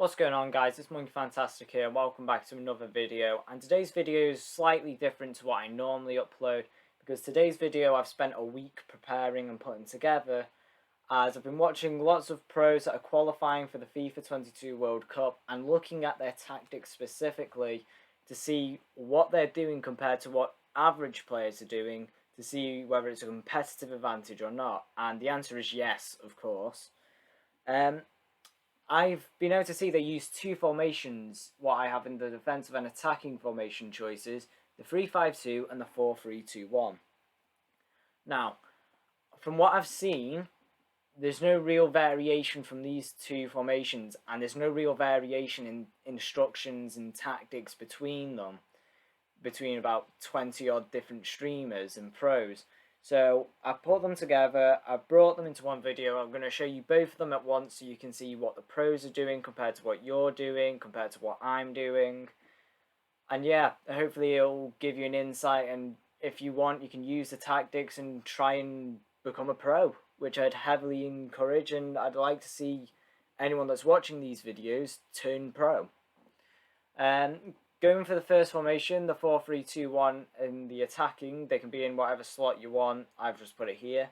What's going on, guys? It's Monkey Fantastic here and welcome back to another video. And today's video is slightly different to what I normally upload because today's video I've spent a week preparing and putting together, as I've been watching lots of pros that are qualifying for the FIFA 22 World Cup and looking at their tactics specifically to see what they're doing compared to what average players are doing, to see whether it's a competitive advantage or not. And the answer is yes, of course. I've been able to see they use two formations, what I have in the defensive and attacking formation choices, the 3-5-2 and the 4-3-2-1. Now, from what I've seen, there's no real variation from these two formations, and there's no real variation in instructions and tactics between them, between about 20 odd different streamers and pros. So I put them together, I brought them into one video. I'm going to show you both of them at once so you can see what the pros are doing compared to what you're doing, compared to what I'm doing. And yeah, hopefully it'll give you an insight, and if you want, you can use the tactics and try and become a pro, which I'd heavily encourage, and I'd like to see anyone that's watching these videos turn pro. Going for the first formation, the 4-3-2-1 in the attacking, they can be in whatever slot you want. I've just put it here.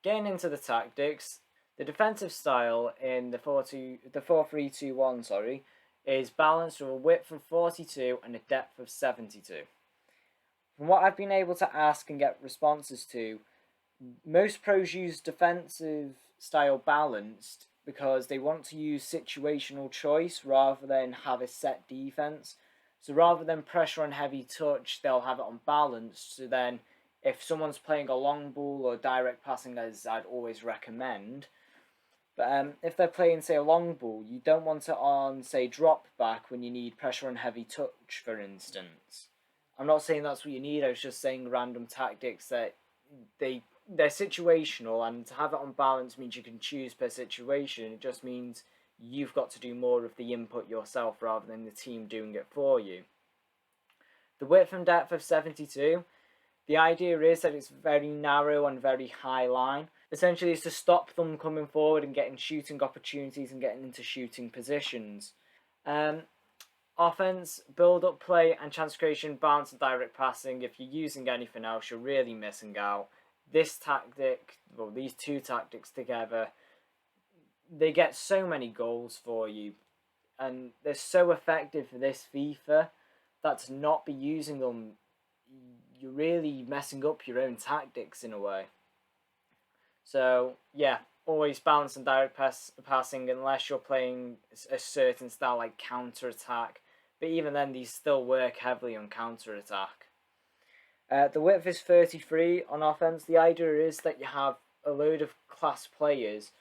Getting into the tactics, the defensive style in the 4-3-2-1, is balanced with a width of 42 and a depth of 72. From what I've been able to ask and get responses to, most pros use defensive style balanced because they want to use situational choice rather than have a set defense. So rather than pressure on heavy touch, they'll have it on balanced. So then if someone's playing a long ball or direct passing, as I'd always recommend, but if they're playing, say, a long ball, you don't want it on, say, drop back when you need pressure on heavy touch, for instance. I'm not saying that's what you need, I was just saying random tactics that they're situational, and to have it on balance means you can choose per situation. It just means you've got to do more of the input yourself rather than the team doing it for you. The width and depth of 72, the idea is that it's very narrow and very high line. Essentially, it's to stop them coming forward and getting shooting opportunities and getting into shooting positions. Offense, build-up play and chance creation, bounce and direct passing. If you're using anything else, you're really missing out. This tactic, well, these two tactics together, they get so many goals for you, and they're so effective for this FIFA that to not be using them, you're really messing up your own tactics in a way. So yeah, always balance and direct passing unless you're playing a certain style like counter attack, but even then these still work heavily on counter attack. The width is 33 on offense. The idea is that you have a load of class players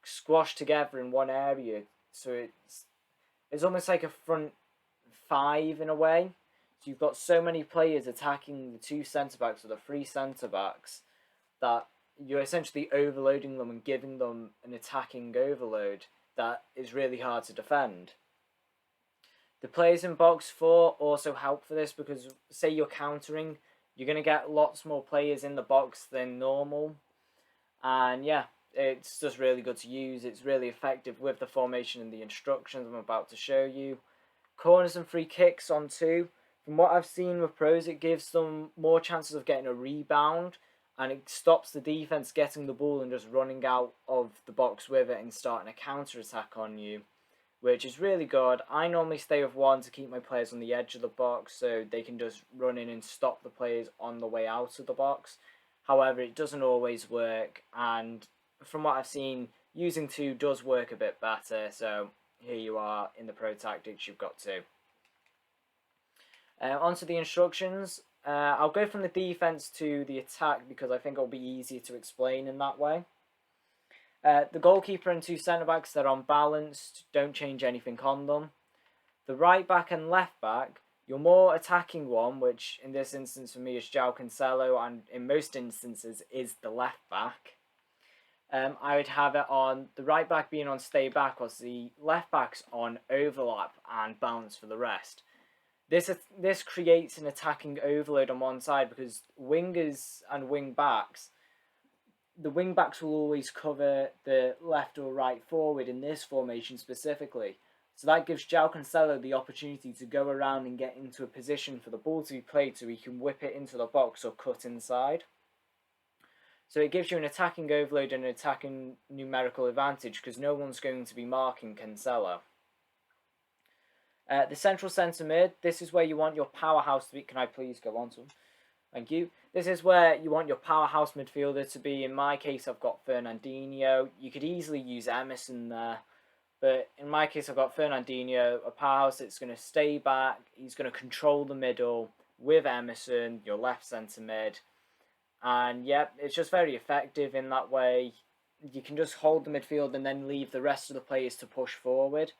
squashed together in one area, so it's almost like a front five in a way. So you've got so many players attacking the two centre backs or the three centre backs that you're essentially overloading them and giving them an attacking overload that is really hard to defend. The players in box 4 also help for this because, say you're countering, you're going to get lots more players in the box than normal, and yeah, it's just really good to use. It's really effective with the formation and the instructions I'm about to show you. Corners and free kicks on 2. From what I've seen with pros, it gives them more chances of getting a rebound, and it stops the defense getting the ball and just running out of the box with it and starting a counter attack on you, which is really good. I normally stay with 1 to keep my players on the edge of the box so they can just run in and stop the players on the way out of the box. However, it doesn't always work, and from what I've seen, using 2 does work a bit better, so here you are in the pro tactics, you've got 2. Onto the instructions. I'll go from the defense to the attack because I think it'll be easier to explain in that way. The goalkeeper and 2 centre-backs, they're unbalanced, don't change anything on them. The right back and left back, your more attacking one, which in this instance for me is João Cancelo, and in most instances is the left back. I would have it on the right back being on stay back, whilst the left back's on overlap and balance for the rest. This creates an attacking overload on one side because wingers and wing backs, the wing backs will always cover the left or right forward in this formation specifically, So that gives João Cancelo the opportunity to go around and get into a position for the ball to be played so he can whip it into the box or cut inside. So it gives you an attacking overload and an attacking numerical advantage because no one's going to be marking Cancelo. The central centre mid, this is where you want your powerhouse to be. Can I please go on to him? Thank you. This is where you want your powerhouse midfielder to be. In my case, I've got Fernandinho. You could easily use Emerson there. But in my case, I've got Fernandinho, a powerhouse that's going to stay back. He's going to control the middle with Emerson, your left centre mid. And yep, it's just very effective in that way. You can just hold the midfield and then leave the rest of the players to push forward.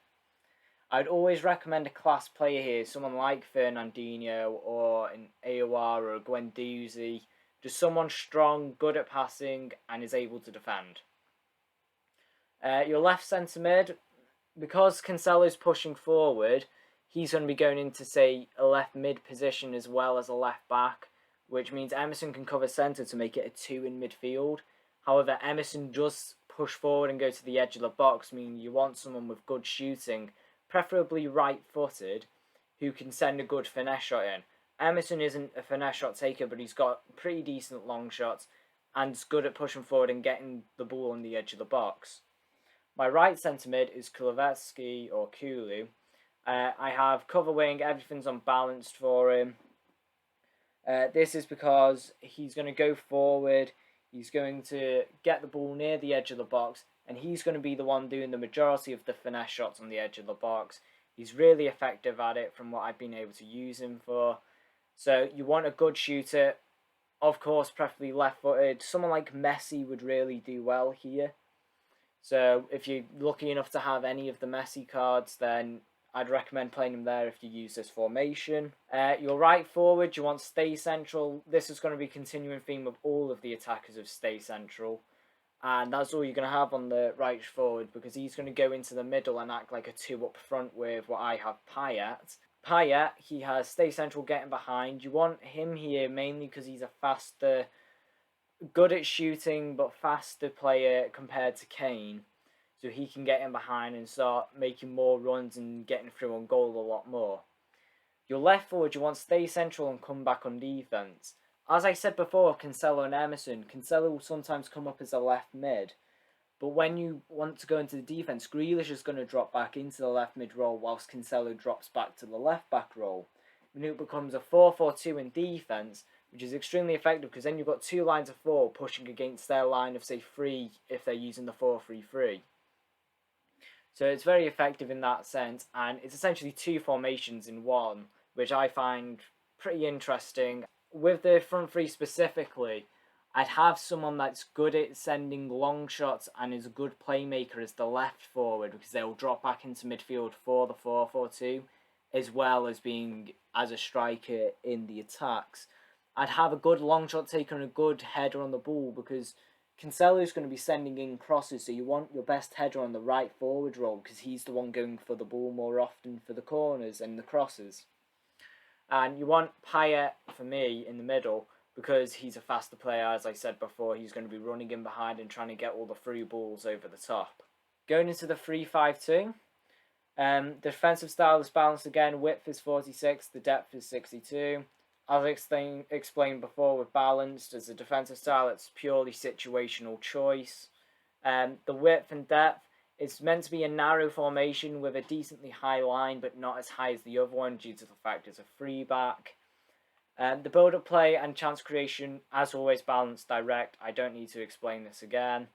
I'd always recommend a class player here, someone like Fernandinho or an AOR or a Guendouzi. Just someone strong, good at passing, and is able to defend. Your left centre mid, because Cancelo's pushing forward, he's going to be going into, say, a left mid position as well as a left back, which means Emerson can cover centre to make it a 2 in midfield. However, Emerson does push forward and go to the edge of the box, meaning you want someone with good shooting, preferably right-footed, who can send a good finesse shot in. Emerson isn't a finesse shot taker, but he's got pretty decent long shots and is good at pushing forward and getting the ball on the edge of the box. My right centre mid is Kulusevski or Kulu. I have cover wing, everything's unbalanced for him. This is because he's going to go forward, he's going to get the ball near the edge of the box, and he's going to be the one doing the majority of the finesse shots on the edge of the box. He's really effective at it from what I've been able to use him for. So you want a good shooter, of course, preferably left-footed. Someone like Messi would really do well here. So if you're lucky enough to have any of the Messi cards, then I'd recommend playing him there if you use this formation. Your right forward, you want stay central. This is going to be continuing theme of all of the attackers of stay central. And that's all you're going to have on the right forward because he's going to go into the middle and act like a 2 up front with what I have Payet. Payet, he has stay central getting behind. You want him here mainly because he's a faster, good at shooting but faster player compared to Kane. So he can get in behind and start making more runs and getting through on goal a lot more. Your left forward, you want to stay central and come back on defence. As I said before, Cancelo and Emerson, Cancelo will sometimes come up as a left mid. But when you want to go into the defence, Grealish is going to drop back into the left mid role whilst Cancelo drops back to the left back role. And it becomes a 4-4-2 in defence, which is extremely effective because then you've got 2 lines of 4 pushing against their line of, say, 3 if they're using the 4-3-3. So it's very effective in that sense, and it's essentially 2 formations in one, which I find pretty interesting. With the front 3 specifically, I'd have someone that's good at sending long shots and is a good playmaker as the left forward because they'll drop back into midfield for the 4-4-2, as well as being as a striker in the attacks. I'd have a good long shot taker and a good header on the ball because Cancelo is going to be sending in crosses, so you want your best header on the right forward role because he's the one going for the ball more often for the corners and the crosses. And you want Payet, for me, in the middle because he's a faster player, as I said before. He's going to be running in behind and trying to get all the through balls over the top. Going into the 3-5-2, the defensive style is balanced again. Width is 46, the depth is 62. As I explained before with balanced, as a defensive style, it's purely situational choice. The width and depth, it's meant to be a narrow formation with a decently high line, but not as high as the other one due to the fact it's a free back. The build-up play and chance creation, as always, balanced direct. I don't need to explain this again.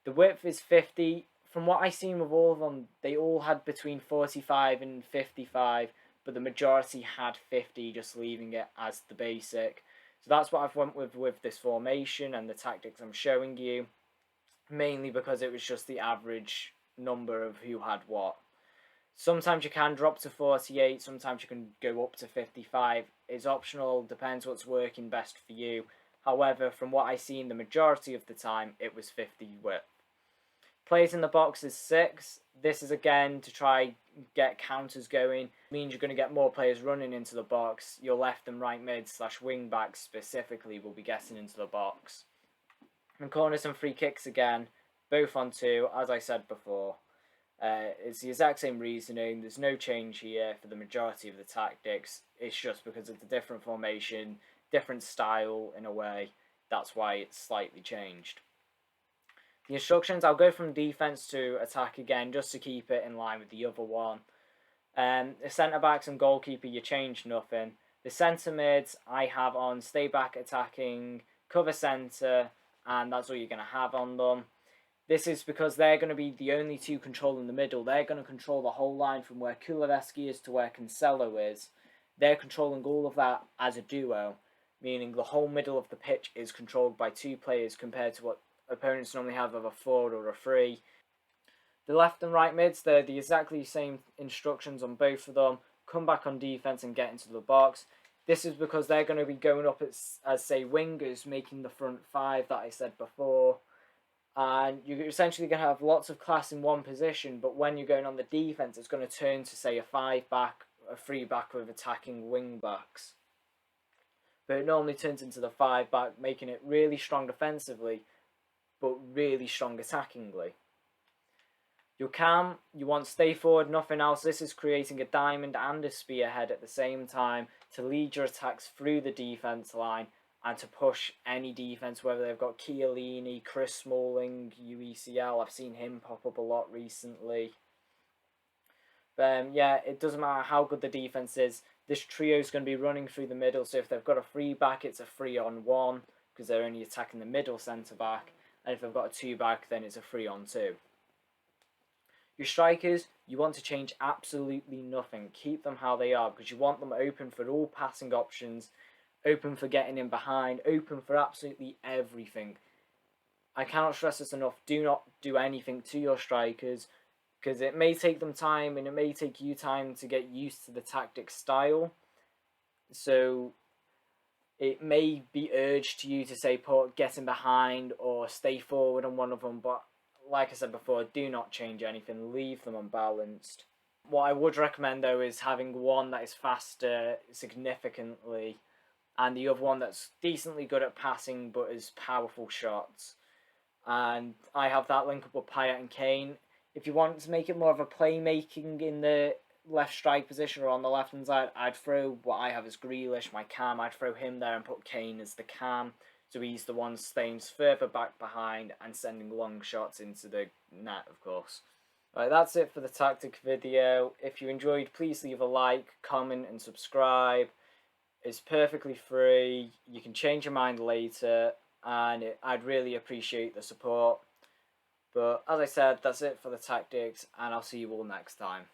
The width is 50. From what I've seen with all of them, they all had between 45 and 55. But the majority had 50, just leaving it as the basic. So that's what I've went with this formation and the tactics I'm showing you, mainly because it was just the average number of who had what. Sometimes you can drop to 48, sometimes you can go up to 55. It's optional, depends what's working best for you. However, from what I've seen, the majority of the time, it was 50 width. Players in the box is 6. This is again to try get counters going. It means you're going to get more players running into the box. Your left and right mid / wing backs specifically will be getting into the box. And corners and free kicks again, both on 2, as I said before. It's the exact same reasoning. There's no change here for the majority of the tactics. It's just because of the different formation, different style in a way. That's why it's slightly changed. The instructions, I'll go from defense to attack again just to keep it in line with the other one. The centre backs and goalkeeper, you change nothing. The centre mids, I have on stay back attacking, cover centre, and that's all you're going to have on them. This is because they're going to be the only two controlling the middle. They're going to control the whole line from where Kuleveski is to where Cancelo is. They're controlling all of that as a duo, meaning the whole middle of the pitch is controlled by two players compared to what opponents normally have of a forward or a free. The left and right mids, they're the exactly same instructions on both of them. Come back on defense and get into the box. This is because they're going to be going up as say, wingers, making the front five that I said before. And you're essentially going to have lots of class in one position, but when you're going on the defense, it's going to turn to, say, a 5-back, a 3-back with attacking wing-backs. But it normally turns into the 5-back, making it really strong defensively, but really strong attackingly. Your cam, you want to stay forward, nothing else. This is creating a diamond and a spearhead at the same time to lead your attacks through the defense line and to push any defense, whether they've got Chiellini, Chris Smalling, UECL. I've seen him pop up a lot recently. But yeah, it doesn't matter how good the defense is. This trio is going to be running through the middle. So if they've got a 3-back, it's a 3-on-1 because they're only attacking the middle centre-back. And if they've got a 2-back, then it's a 3-on-2. Your strikers, you want to change absolutely nothing. Keep them how they are because you want them open for all passing options, open for getting in behind, open for absolutely everything. I cannot stress this enough. Do not do anything to your strikers because it may take them time and it may take you time to get used to the tactic style. So it may be urged to you to say get in behind or stay forward on one of them, but like I said before, do not change anything. Leave them unbalanced. What I would recommend though is having one that is faster significantly and the other one that's decently good at passing but is powerful shots. And I have that link up with Payet and Kane. If you want to make it more of a playmaking in the left strike position or on the left hand side, I'd throw what I have as Grealish, my cam. I'd throw him there and put Kane as the cam. So he's the one staying further back behind and sending long shots into the net, of course. Alright, that's it for the tactic video. If you enjoyed, please leave a like, comment and subscribe. It's perfectly free. You can change your mind later. And I'd really appreciate the support. But as I said, that's it for the tactics. And I'll see you all next time.